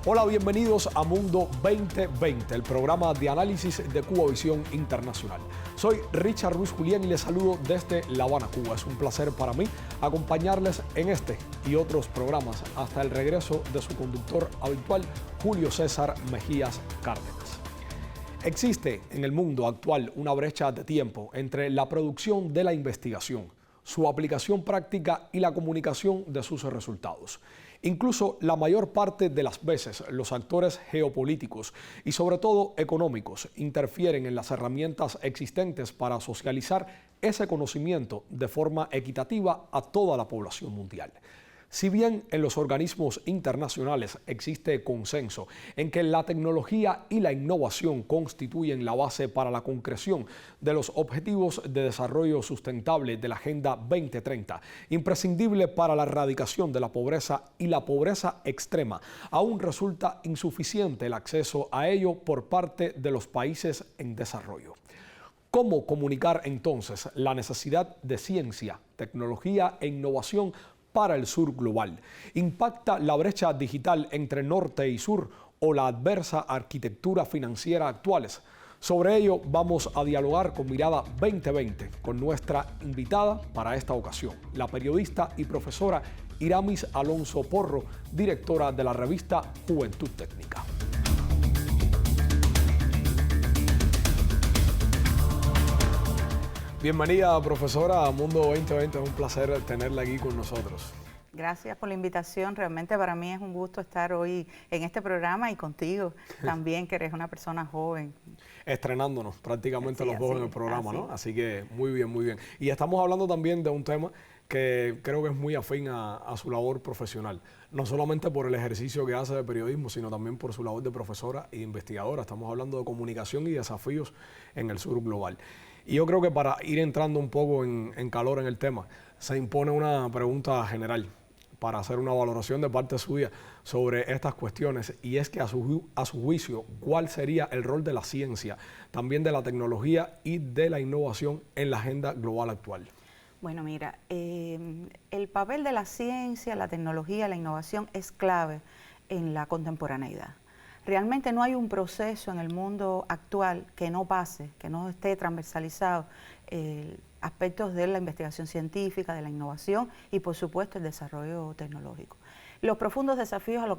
Hola, bienvenidos a Mundo 2020, el programa de análisis de Cubavisión Internacional. Soy Richard Ruiz Julián y les saludo desde La Habana, Cuba. Es un placer para mí acompañarles en este y otros programas hasta el regreso de su conductor habitual, Julio César Mejías Cárdenas. Existe en el mundo actual una brecha de tiempo entre la producción de la investigación, su aplicación práctica y la comunicación de sus resultados. Incluso la mayor parte de las veces los actores geopolíticos y sobre todo económicos interfieren en las herramientas existentes para socializar ese conocimiento de forma equitativa a toda la población mundial. Si bien en los organismos internacionales existe consenso en que la tecnología y la innovación constituyen la base para la concreción de los objetivos de desarrollo sustentable de la Agenda 2030, imprescindible para la erradicación de la pobreza y la pobreza extrema, aún resulta insuficiente el acceso a ello por parte de los países en desarrollo. ¿Cómo comunicar entonces la necesidad de ciencia, tecnología e innovación para el sur global? ¿Impacta la brecha digital entre norte y sur o la adversa arquitectura financiera actuales? Sobre ello vamos a dialogar con Mirada 2020 con nuestra invitada para esta ocasión, la periodista y profesora Iramis Alonso Porro, directora de la revista Juventud Técnica. Bienvenida, profesora, a Mundo 2020. Es un placer tenerla aquí con nosotros. Gracias por la invitación. Realmente para mí es un gusto estar hoy en este programa y contigo también, que eres una persona joven. Estrenándonos prácticamente los dos en el programa, así. ¿no? Así que muy bien, muy bien. Y estamos hablando también de un tema que creo que es muy afín a su labor profesional. No solamente por el ejercicio que hace de periodismo, sino también por su labor de profesora e investigadora. Estamos hablando de comunicación y desafíos en el sur global. Y yo creo que para ir entrando un poco en calor en el tema, se impone una pregunta general para hacer una valoración de parte suya sobre estas cuestiones, y es que a su juicio, ¿cuál sería el rol de la ciencia, también de la tecnología y de la innovación en la agenda global actual? Bueno, mira, el papel de la ciencia, la tecnología, la innovación es clave en la contemporaneidad. Realmente no hay un proceso en el mundo actual que no pase, que no esté transversalizado aspectos de la investigación científica, de la innovación y por supuesto el desarrollo tecnológico. Los profundos desafíos a los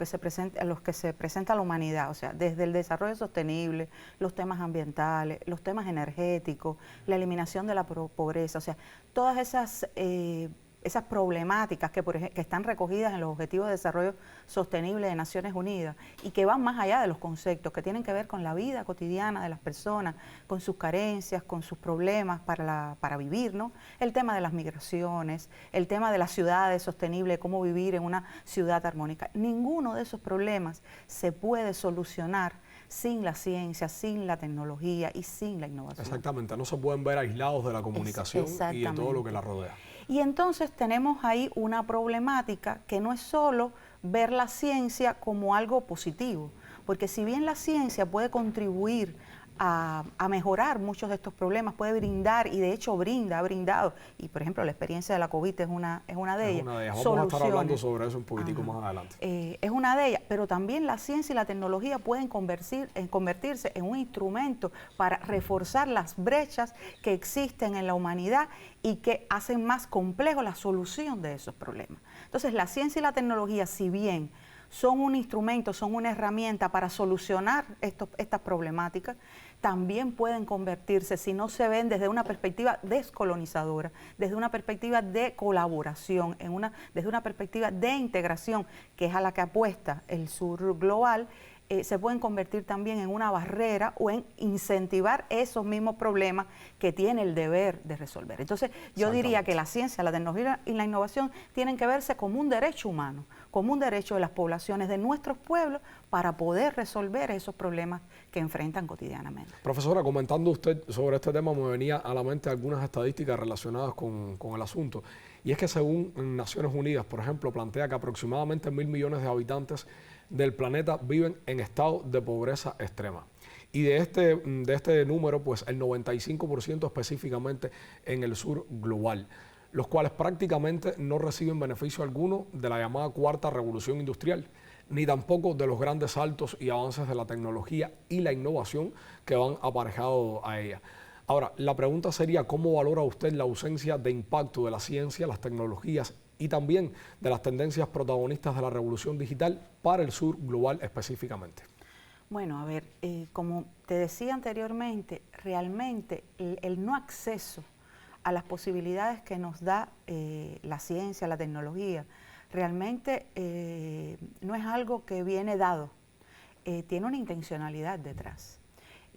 que se presenta la humanidad, o sea, desde el desarrollo sostenible, los temas ambientales, los temas energéticos, la eliminación de la pobreza, o sea, todas esas problemáticas que están recogidas en los Objetivos de Desarrollo Sostenible de Naciones Unidas y que van más allá de los conceptos, que tienen que ver con la vida cotidiana de las personas, con sus carencias, con sus problemas para vivir, ¿no? El tema de las migraciones, el tema de las ciudades sostenibles, cómo vivir en una ciudad armónica. Ninguno de esos problemas se puede solucionar sin la ciencia, sin la tecnología y sin la innovación. Exactamente, no se pueden ver aislados de la comunicación y de todo lo que la rodea. Y entonces tenemos ahí una problemática que no es solo ver la ciencia como algo positivo, porque si bien la ciencia puede contribuir a mejorar muchos de estos problemas, puede brindar, y de hecho ha brindado, y por ejemplo la experiencia de la COVID es una de ellas. Vamos a estar hablando sobre eso un poquitico más adelante. Es una de ellas, pero también la ciencia y la tecnología pueden convertirse en un instrumento para reforzar las brechas que existen en la humanidad y que hacen más complejo la solución de esos problemas. Entonces la ciencia y la tecnología, si bien son un instrumento, son una herramienta para solucionar estas problemáticas, también pueden convertirse, si no se ven desde una perspectiva descolonizadora, desde una perspectiva de colaboración, desde una perspectiva de integración, que es a la que apuesta el sur global, se pueden convertir también en una barrera o en incentivar esos mismos problemas que tiene el deber de resolver. Entonces, yo diría que la ciencia, la tecnología y la innovación tienen que verse como un derecho humano, como un derecho de las poblaciones de nuestros pueblos para poder resolver esos problemas que enfrentan cotidianamente. Profesora, comentando usted sobre este tema, me venía a la mente algunas estadísticas relacionadas con el asunto. Y es que según Naciones Unidas, por ejemplo, plantea que aproximadamente 1.000 millones de habitantes del planeta viven en estado de pobreza extrema. Y de este número, pues el 95% específicamente en el sur global, los cuales prácticamente no reciben beneficio alguno de la llamada cuarta revolución industrial, ni tampoco de los grandes saltos y avances de la tecnología y la innovación que van aparejados a ella. Ahora, la pregunta sería, ¿cómo valora usted la ausencia de impacto de la ciencia, las tecnologías y también de las tendencias protagonistas de la revolución digital para el sur global específicamente? Bueno, a ver, como te decía anteriormente, realmente el no acceso a las posibilidades que nos da la ciencia, la tecnología, realmente no es algo que viene dado, tiene una intencionalidad detrás.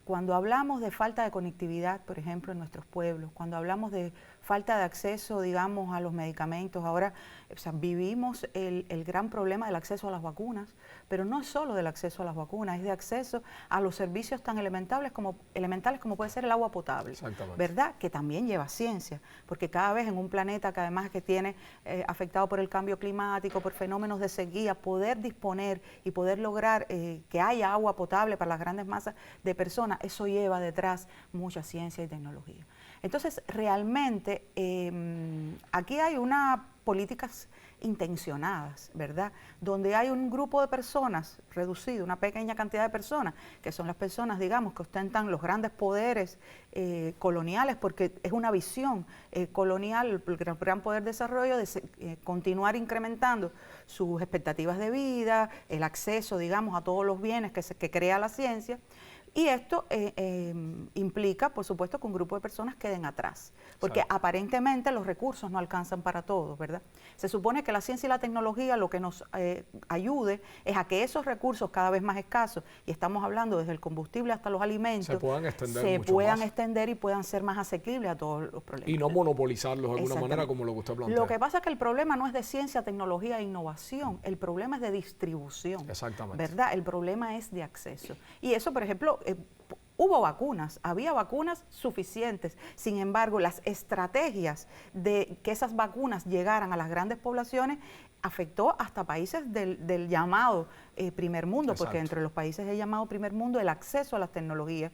Cuando hablamos de falta de conectividad, por ejemplo, en nuestros pueblos, cuando hablamos de falta de acceso, digamos, a los medicamentos, ahora vivimos el gran problema del acceso a las vacunas, pero no es solo del acceso a las vacunas, es de acceso a los servicios tan elementales como puede ser el agua potable, ¿verdad? Que también lleva ciencia, porque cada vez en un planeta que además que tiene afectado por el cambio climático, por fenómenos de sequía, poder disponer y poder lograr que haya agua potable para las grandes masas de personas, eso lleva detrás mucha ciencia y tecnología. Entonces, realmente, aquí hay unas políticas intencionadas, ¿verdad? Donde hay un grupo de personas reducido, una pequeña cantidad de personas, que son las personas, digamos, que ostentan los grandes poderes coloniales, porque es una visión colonial, el gran poder de desarrollo, de continuar incrementando sus expectativas de vida, el acceso, digamos, a todos los bienes que crea la ciencia. Y esto implica, por supuesto, que un grupo de personas queden atrás, porque aparentemente los recursos no alcanzan para todos, ¿verdad? Se supone que la ciencia y la tecnología lo que nos ayude es a que esos recursos cada vez más escasos, y estamos hablando desde el combustible hasta los alimentos, se puedan extender y puedan ser más asequibles a todos los problemas. Y no monopolizarlos de alguna manera como lo que usted plantea. Lo que pasa es que el problema no es de ciencia, tecnología e innovación, el problema es de distribución, ¿verdad? El problema es de acceso. Y eso, por ejemplo, hubo vacunas, había vacunas suficientes, sin embargo, las estrategias de que esas vacunas llegaran a las grandes poblaciones afectó hasta países del llamado primer mundo, porque entre los países del llamado primer mundo el acceso a las tecnologías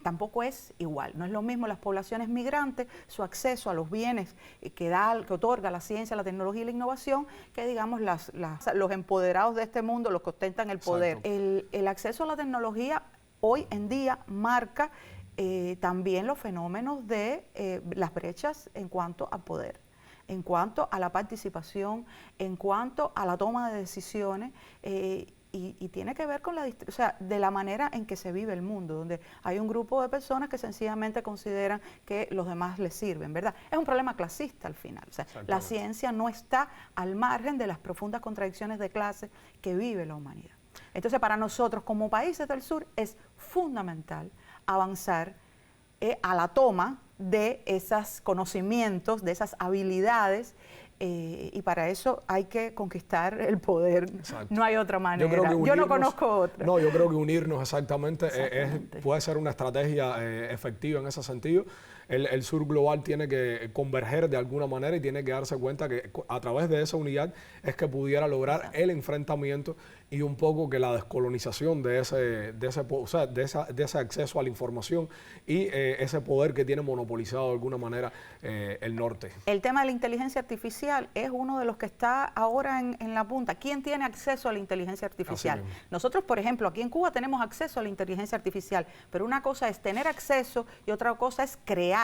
tampoco es igual. No es lo mismo las poblaciones migrantes, su acceso a los bienes que otorga la ciencia, la tecnología y la innovación, que digamos los empoderados de este mundo, los que ostentan el poder. El acceso a la tecnología hoy en día marca también los fenómenos de las brechas en cuanto a poder, en cuanto a la participación, en cuanto a la toma de decisiones y tiene que ver con de la manera en que se vive el mundo, donde hay un grupo de personas que sencillamente consideran que los demás les sirven, ¿verdad? Es un problema clasista al final. O sea, la ciencia no está al margen de las profundas contradicciones de clase que vive la humanidad. Entonces, para nosotros como países del sur es fundamental avanzar a la toma de esos conocimientos, de esas habilidades, y para eso hay que conquistar el poder. No hay otra manera. Yo no conozco otra. No, yo creo que unirnos exactamente. Puede ser una estrategia efectiva en ese sentido. El sur global tiene que converger de alguna manera y tiene que darse cuenta que a través de esa unidad es que pudiera lograr el enfrentamiento y un poco que la descolonización de ese acceso a la información y ese poder que tiene monopolizado de alguna manera el norte. El tema de la inteligencia artificial es uno de los que está ahora en la punta. ¿Quién tiene acceso a la inteligencia artificial? Nosotros, por ejemplo, aquí en Cuba tenemos acceso a la inteligencia artificial, pero una cosa es tener acceso y otra cosa es crear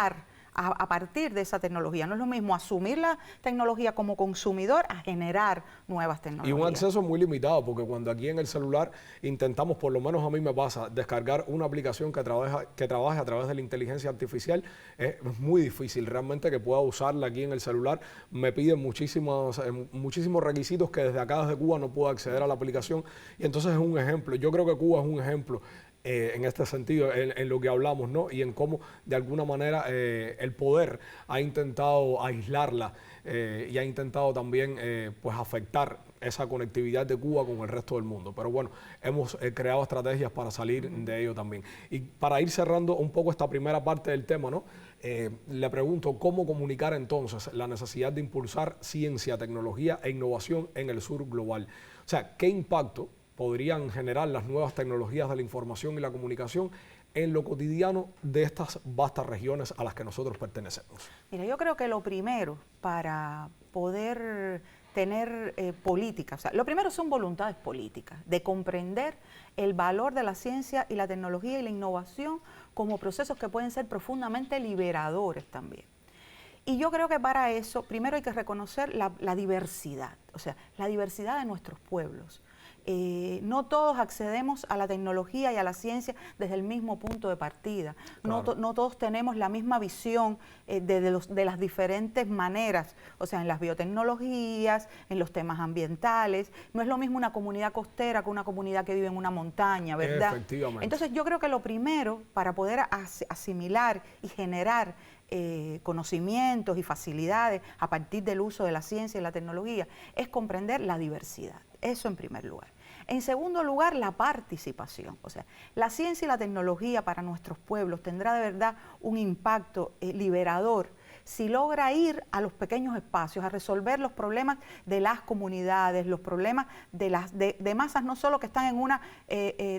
a partir de esa tecnología. No es lo mismo asumir la tecnología como consumidor a generar nuevas tecnologías. Y un acceso muy limitado, porque cuando aquí en el celular intentamos, por lo menos a mí me pasa, descargar una aplicación que trabaje a través de la inteligencia artificial, es muy difícil realmente que pueda usarla aquí en el celular. Me piden muchísimos requisitos que desde acá, desde Cuba, no puedo acceder a la aplicación. Y entonces es un ejemplo. Yo creo que Cuba es un ejemplo en este sentido, en lo que hablamos, ¿no? Y en cómo, de alguna manera, el poder ha intentado aislarla y ha intentado también pues afectar esa conectividad de Cuba con el resto del mundo. Pero bueno, hemos creado estrategias para salir de ello también. Y para ir cerrando un poco esta primera parte del tema, ¿no? Le pregunto, ¿cómo comunicar entonces la necesidad de impulsar ciencia, tecnología e innovación en el sur global? O sea, ¿qué impacto podrían generar las nuevas tecnologías de la información y la comunicación en lo cotidiano de estas vastas regiones a las que nosotros pertenecemos? Mira, yo creo que lo primero para poder tener políticas. O sea, lo primero son voluntades políticas, de comprender el valor de la ciencia y la tecnología y la innovación como procesos que pueden ser profundamente liberadores también. Y yo creo que para eso, primero hay que reconocer la diversidad, o sea, la diversidad de nuestros pueblos. No todos accedemos a la tecnología y a la ciencia desde el mismo punto de partida. Claro. No todos tenemos la misma visión de las diferentes maneras, o sea, en las biotecnologías, en los temas ambientales. No es lo mismo una comunidad costera que una comunidad que vive en una montaña, ¿verdad? Efectivamente. Entonces yo creo que lo primero para poder asimilar y generar conocimientos y facilidades a partir del uso de la ciencia y la tecnología es comprender la diversidad. Eso en primer lugar. En segundo lugar, la participación. O sea, la ciencia y la tecnología para nuestros pueblos tendrá de verdad un impacto liberador si logra ir a los pequeños espacios, a resolver los problemas de las comunidades, los problemas de masas no solo que están en una,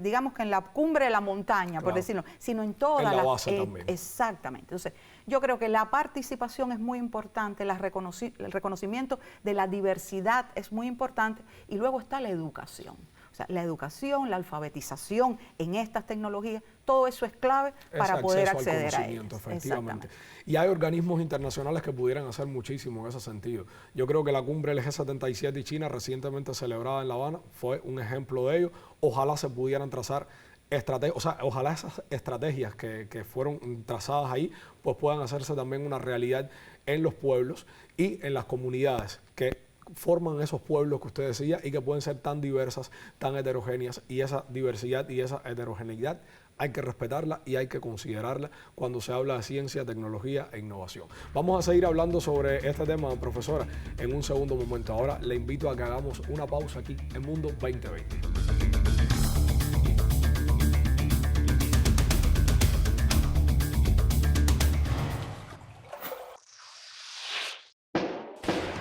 digamos que en la cumbre de la montaña, claro, por decirlo, sino en toda la base también. Exactamente. Entonces, yo creo que la participación es muy importante, el reconocimiento de la diversidad es muy importante, y luego está la educación. O sea, la educación, la alfabetización en estas tecnologías, todo eso es clave para poder acceder a ellas. Efectivamente. Y hay organismos internacionales que pudieran hacer muchísimo en ese sentido. Yo creo que la cumbre del G77 y China recientemente celebrada en La Habana fue un ejemplo de ello. Ojalá se pudieran trazar estrategias, o sea, ojalá esas estrategias que fueron trazadas ahí, pues puedan hacerse también una realidad en los pueblos y en las comunidades que forman esos pueblos que usted decía y que pueden ser tan diversas, tan heterogéneas, y esa diversidad y esa heterogeneidad hay que respetarla y hay que considerarla cuando se habla de ciencia, tecnología e innovación. Vamos a seguir hablando sobre este tema, profesora, en un segundo momento. Ahora le invito a que hagamos una pausa aquí en Mundo 2020.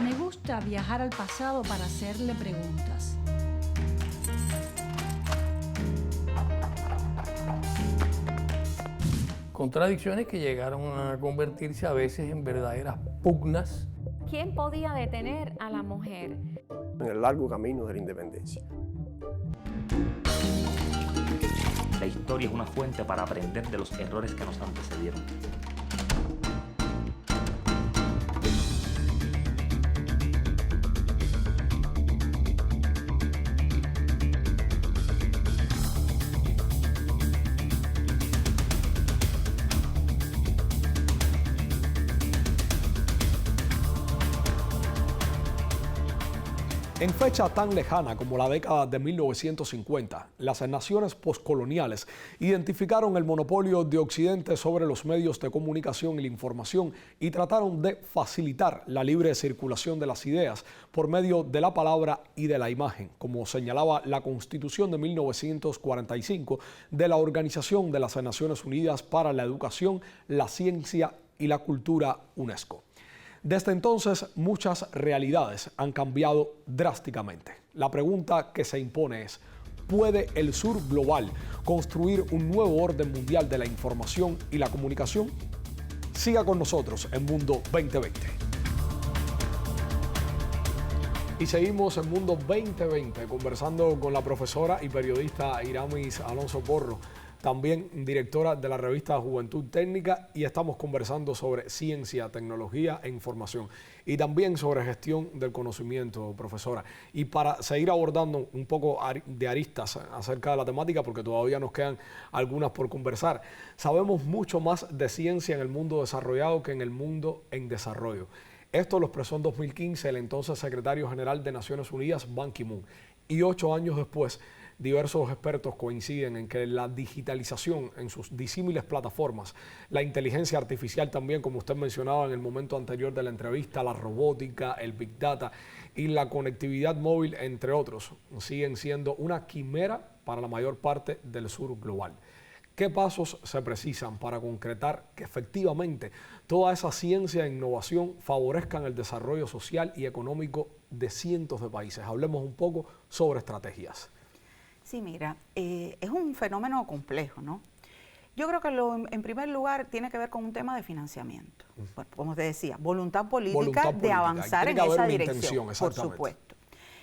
Me gusta viajar al pasado para hacerle preguntas. Contradicciones que llegaron a convertirse a veces en verdaderas pugnas. ¿Quién podía detener a la mujer en el largo camino de la independencia? La historia es una fuente para aprender de los errores que nos antecedieron. En fecha tan lejana como la década de 1950, las naciones poscoloniales identificaron el monopolio de Occidente sobre los medios de comunicación y la información y trataron de facilitar la libre circulación de las ideas por medio de la palabra y de la imagen, como señalaba la Constitución de 1945 de la Organización de las Naciones Unidas para la Educación, la Ciencia y la Cultura, UNESCO. Desde entonces, muchas realidades han cambiado drásticamente. La pregunta que se impone es, ¿puede el sur global construir un nuevo orden mundial de la información y la comunicación? Siga con nosotros en Mundo 2020. Y seguimos en Mundo 2020 conversando con la profesora y periodista Iramis Alonso Porro, también directora de la revista Juventud Técnica, y estamos conversando sobre ciencia, tecnología e información y también sobre gestión del conocimiento, profesora. Y para seguir abordando un poco de aristas acerca de la temática, porque todavía nos quedan algunas por conversar, sabemos mucho más de ciencia en el mundo desarrollado que en el mundo en desarrollo. Esto lo expresó en 2015 el entonces secretario general de Naciones Unidas, Ban Ki-moon, y 8 años después, diversos expertos coinciden en que la digitalización en sus disímiles plataformas, la inteligencia artificial también, como usted mencionaba en el momento anterior de la entrevista, la robótica, el Big Data y la conectividad móvil, entre otros, siguen siendo una quimera para la mayor parte del sur global. ¿Qué pasos se precisan para concretar que efectivamente toda esa ciencia e innovación favorezcan el desarrollo social y económico de cientos de países? Hablemos un poco sobre estrategias. Sí, mira, es un fenómeno complejo, ¿no? Yo creo que en primer lugar tiene que ver con un tema de financiamiento. Bueno, como te decía, voluntad política de avanzar en esa dirección, por supuesto.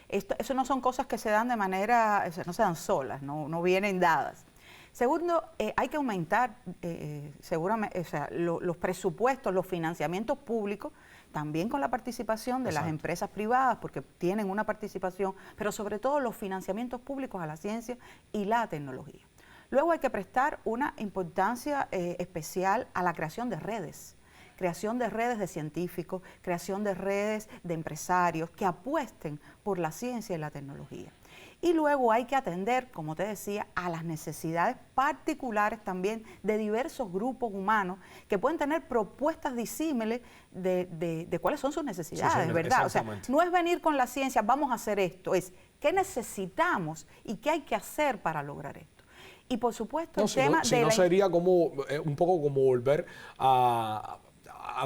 Eso no son cosas que se dan de manera, no se dan solas, no vienen dadas. Segundo, hay que aumentar seguramente los presupuestos, los financiamientos públicos, también con la participación de las empresas privadas, porque tienen una participación, pero sobre todo los financiamientos públicos a la ciencia y la tecnología. Luego hay que prestar una importancia especial a la creación de redes de científicos, creación de redes de empresarios que apuesten por la ciencia y la tecnología. Y luego hay que atender, como te decía, a las necesidades particulares también de diversos grupos humanos que pueden tener propuestas disímiles de cuáles son sus necesidades, ¿verdad? O sea, no es venir con la ciencia, vamos a hacer esto, es qué necesitamos y qué hay que hacer para lograr esto. Y por supuesto el tema de no sería como un poco como volver a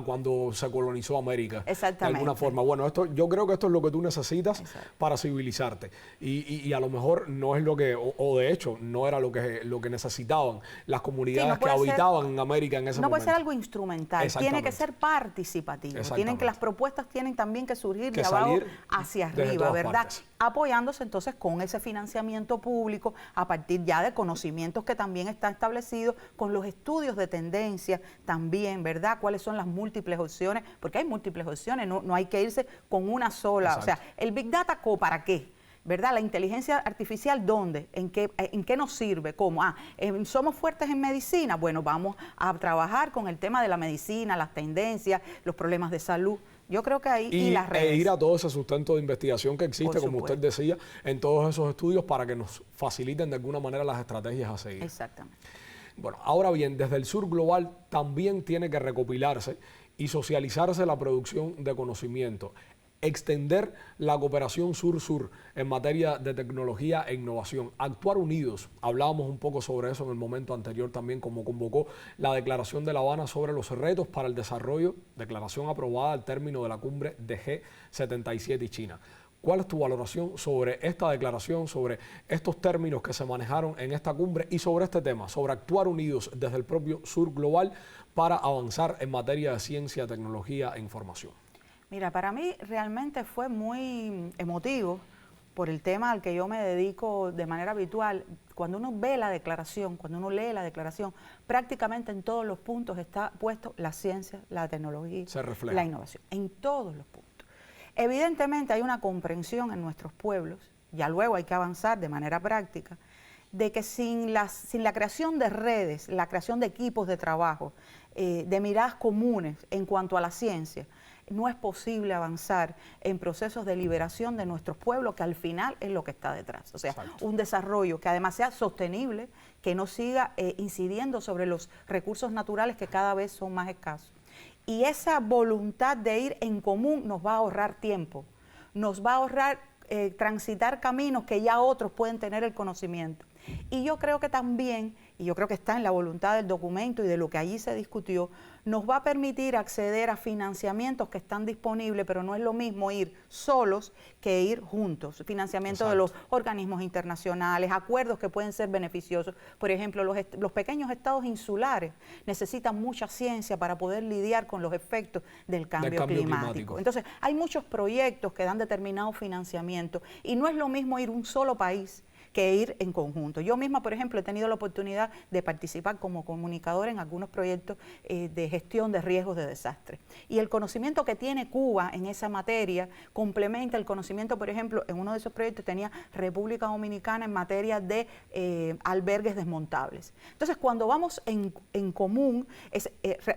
cuando se colonizó América, de alguna forma. Bueno, yo creo que esto es lo que tú necesitas para civilizarte. Y a lo mejor no es lo que, o de hecho, no era lo que necesitaban las comunidades que habitaban en América en ese momento. No puede ser algo instrumental, tiene que ser participativo. Las propuestas tienen también que surgir de abajo hacia arriba, ¿verdad? Apoyándose entonces con ese financiamiento público a partir ya de conocimientos que también están establecidos, con los estudios de tendencia también, ¿verdad? ¿Cuáles son las múltiples opciones? Porque hay múltiples opciones, no hay que irse con una sola. Exacto. O sea, el Big Data, ¿para qué? ¿Verdad? La inteligencia artificial, ¿dónde? ¿En qué nos sirve? ¿Cómo? ¿Somos fuertes en medicina? Bueno, vamos a trabajar con el tema de la medicina, las tendencias, los problemas de salud. Yo creo que ahí y las redes. Ir a todo ese sustento de investigación que existe, como usted decía, en todos esos estudios para que nos faciliten de alguna manera las estrategias a seguir. Exactamente. Bueno, ahora bien, desde el Sur Global también tiene que recopilarse y socializarse la producción de conocimiento, extender la cooperación sur-sur en materia de tecnología e innovación, actuar unidos. Hablábamos un poco sobre eso en el momento anterior también, como convocó la Declaración de La Habana sobre los retos para el desarrollo, declaración aprobada al término de la cumbre de G77 y China. ¿Cuál es tu valoración sobre esta declaración, sobre estos términos que se manejaron en esta cumbre y sobre este tema, sobre actuar unidos desde el propio Sur Global para avanzar en materia de ciencia, tecnología e información? Mira, para mí realmente fue muy emotivo por el tema al que yo me dedico de manera habitual. Cuando uno ve la declaración, cuando uno lee la declaración, prácticamente en todos los puntos está puesto la ciencia, la tecnología, la innovación, en todos los puntos. Evidentemente hay una comprensión en nuestros pueblos, ya luego hay que avanzar de manera práctica, de que sin la creación de redes, la creación de equipos de trabajo, de miradas comunes en cuanto a la ciencia, no es posible avanzar en procesos de liberación de nuestros pueblos, que al final es lo que está detrás. O sea, un desarrollo que además sea sostenible, que no siga incidiendo sobre los recursos naturales que cada vez son más escasos. Y esa voluntad de ir en común nos va a ahorrar tiempo, nos va a ahorrar transitar caminos que ya otros pueden tener el conocimiento. Y yo creo que también, y yo creo que está en la voluntad del documento y de lo que allí se discutió, nos va a permitir acceder a financiamientos que están disponibles, pero no es lo mismo ir solos que ir juntos. Financiamiento de los organismos internacionales, acuerdos que pueden ser beneficiosos. Por ejemplo, los pequeños estados insulares necesitan mucha ciencia para poder lidiar con los efectos del cambio climático. Entonces, hay muchos proyectos que dan determinado financiamiento y no es lo mismo ir un solo país que ir en conjunto. Yo misma, por ejemplo, he tenido la oportunidad de participar como comunicadora en algunos proyectos de gestión de riesgos de desastre. Y el conocimiento que tiene Cuba en esa materia complementa el conocimiento, por ejemplo, en uno de esos proyectos tenía República Dominicana en materia de albergues desmontables. Entonces, cuando vamos en común,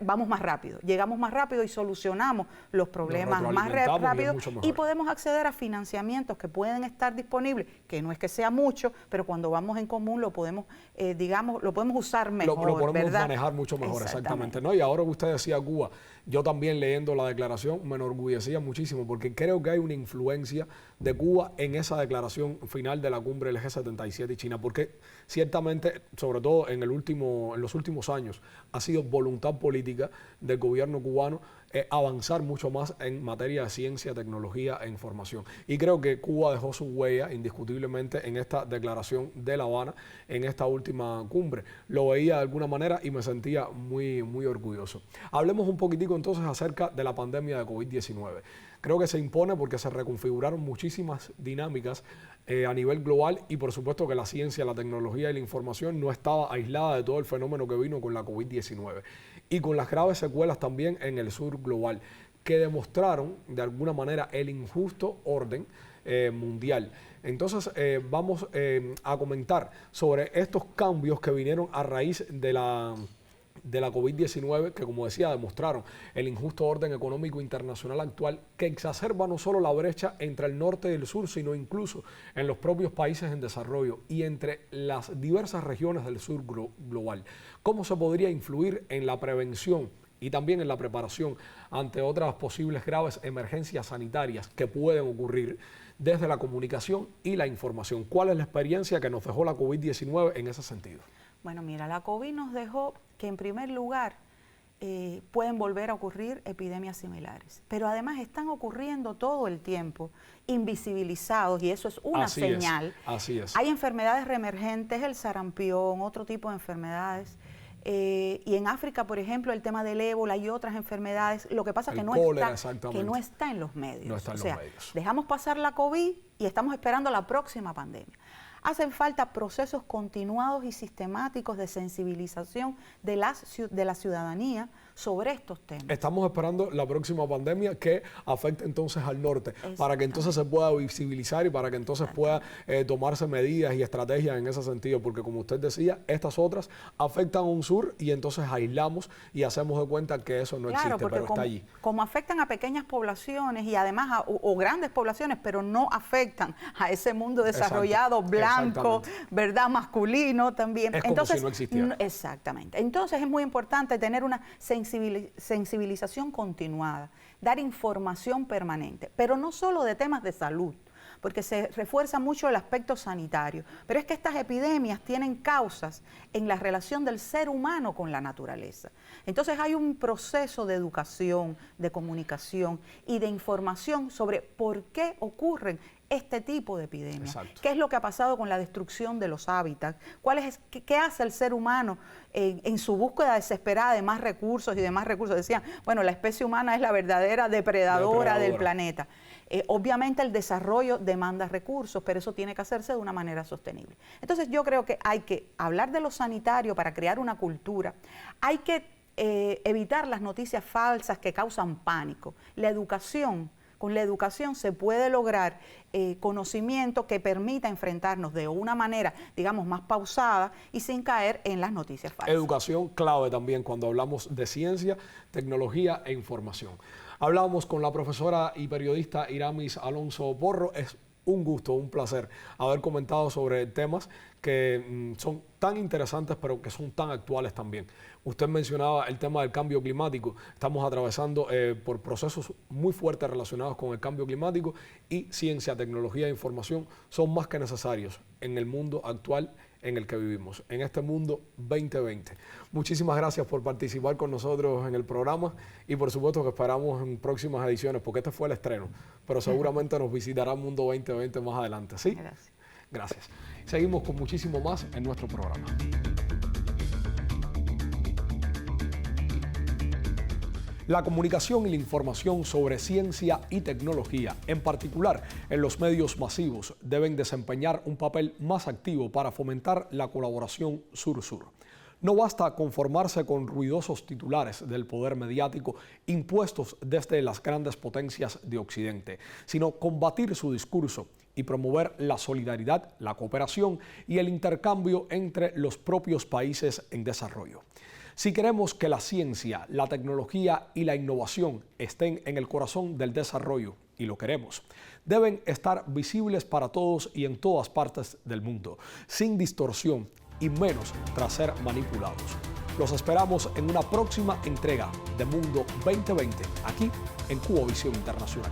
vamos más rápido, llegamos más rápido y solucionamos los problemas más rápido y podemos acceder a financiamientos que pueden estar disponibles, que no es que sea mucho, pero cuando vamos en común lo podemos, lo podemos usar mejor, lo podemos ¿verdad? manejar mucho mejor, exactamente. ¿No? Y ahora que usted decía Cuba, yo también leyendo la declaración me enorgullecía muchísimo porque creo que hay una influencia de Cuba en esa declaración final de la cumbre del G77 y China, porque ciertamente, sobre todo en los últimos años, ha sido voluntad política del gobierno cubano avanzar mucho más en materia de ciencia, tecnología e información. Y creo que Cuba dejó su huella indiscutiblemente en esta declaración de La Habana, en esta última cumbre. Lo veía de alguna manera y me sentía muy, muy orgulloso. Hablemos un poquitico entonces acerca de la pandemia de COVID-19. Creo que se impone porque se reconfiguraron muchísimas dinámicas a nivel global y por supuesto que la ciencia, la tecnología y la información no estaba aislada de todo el fenómeno que vino con la COVID-19 y con las graves secuelas también en el sur global que demostraron de alguna manera el injusto orden mundial. Entonces vamos a comentar sobre estos cambios que vinieron a raíz de la COVID-19, que como decía, demostraron el injusto orden económico internacional actual que exacerba no solo la brecha entre el norte y el sur, sino incluso en los propios países en desarrollo y entre las diversas regiones del sur global. ¿Cómo se podría influir en la prevención y también en la preparación ante otras posibles graves emergencias sanitarias que pueden ocurrir desde la comunicación y la información? ¿Cuál es la experiencia que nos dejó la COVID-19 en ese sentido? Bueno, mira, la COVID nos dejó que en primer lugar pueden volver a ocurrir epidemias similares, pero además están ocurriendo todo el tiempo, invisibilizados, y eso es una señal. Así es. Hay enfermedades reemergentes, el sarampión, otro tipo de enfermedades, y en África, por ejemplo, el tema del ébola y otras enfermedades, lo que pasa es que no está en los medios. No está en los medios. Dejamos pasar la COVID y estamos esperando la próxima pandemia. Hacen falta procesos continuados y sistemáticos de sensibilización de la ciudadanía sobre estos temas. Estamos esperando la próxima pandemia que afecte entonces al norte, para que entonces se pueda visibilizar y para que entonces pueda tomarse medidas y estrategias en ese sentido, porque como usted decía, estas otras afectan a un sur y entonces aislamos y hacemos de cuenta que eso no existe, pero está allí. Como afectan a pequeñas poblaciones y además o grandes poblaciones, pero no afectan a ese mundo desarrollado, blanco, ¿verdad? Masculino también. Es como si no existiera. Exactamente. Entonces es muy importante tener una sensibilización continuada, dar información permanente, pero no solo de temas de salud, porque se refuerza mucho el aspecto sanitario, pero es que estas epidemias tienen causas en la relación del ser humano con la naturaleza. Entonces hay un proceso de educación, de comunicación y de información sobre por qué ocurren este tipo de epidemias. Exacto. ¿Qué es lo que ha pasado con la destrucción de los hábitats? ¿Qué hace el ser humano en su búsqueda desesperada de más recursos y de más recursos? Decían, bueno, la especie humana es la verdadera depredadora del planeta. Obviamente el desarrollo demanda recursos, pero eso tiene que hacerse de una manera sostenible. Entonces yo creo que hay que hablar de lo sanitario para crear una cultura. Hay que evitar las noticias falsas que causan pánico. Con la educación se puede lograr conocimiento que permita enfrentarnos de una manera, digamos, más pausada y sin caer en las noticias falsas. Educación clave también cuando hablamos de ciencia, tecnología e información. Hablábamos con la profesora y periodista Iramis Alonso Porro. Es un gusto, un placer haber comentado sobre temas que son tan interesantes pero que son tan actuales también. Usted mencionaba el tema del cambio climático. Estamos atravesando por procesos muy fuertes relacionados con el cambio climático y ciencia, tecnología e información son más que necesarios en el mundo actual en el que vivimos, en este mundo 2020. Muchísimas gracias por participar con nosotros en el programa y por supuesto que esperamos en próximas ediciones, porque este fue el estreno, pero seguramente nos visitará Mundo 2020 más adelante, ¿sí? Gracias. Gracias. Seguimos con muchísimo más en nuestro programa. La comunicación y la información sobre ciencia y tecnología, en particular en los medios masivos, deben desempeñar un papel más activo para fomentar la colaboración sur-sur. No basta conformarse con ruidosos titulares del poder mediático impuestos desde las grandes potencias de Occidente, sino combatir su discurso y promover la solidaridad, la cooperación y el intercambio entre los propios países en desarrollo. Si queremos que la ciencia, la tecnología y la innovación estén en el corazón del desarrollo, y lo queremos, deben estar visibles para todos y en todas partes del mundo, sin distorsión y menos tras ser manipulados. Los esperamos en una próxima entrega de Mundo 2020, aquí en Cuba Visión Internacional.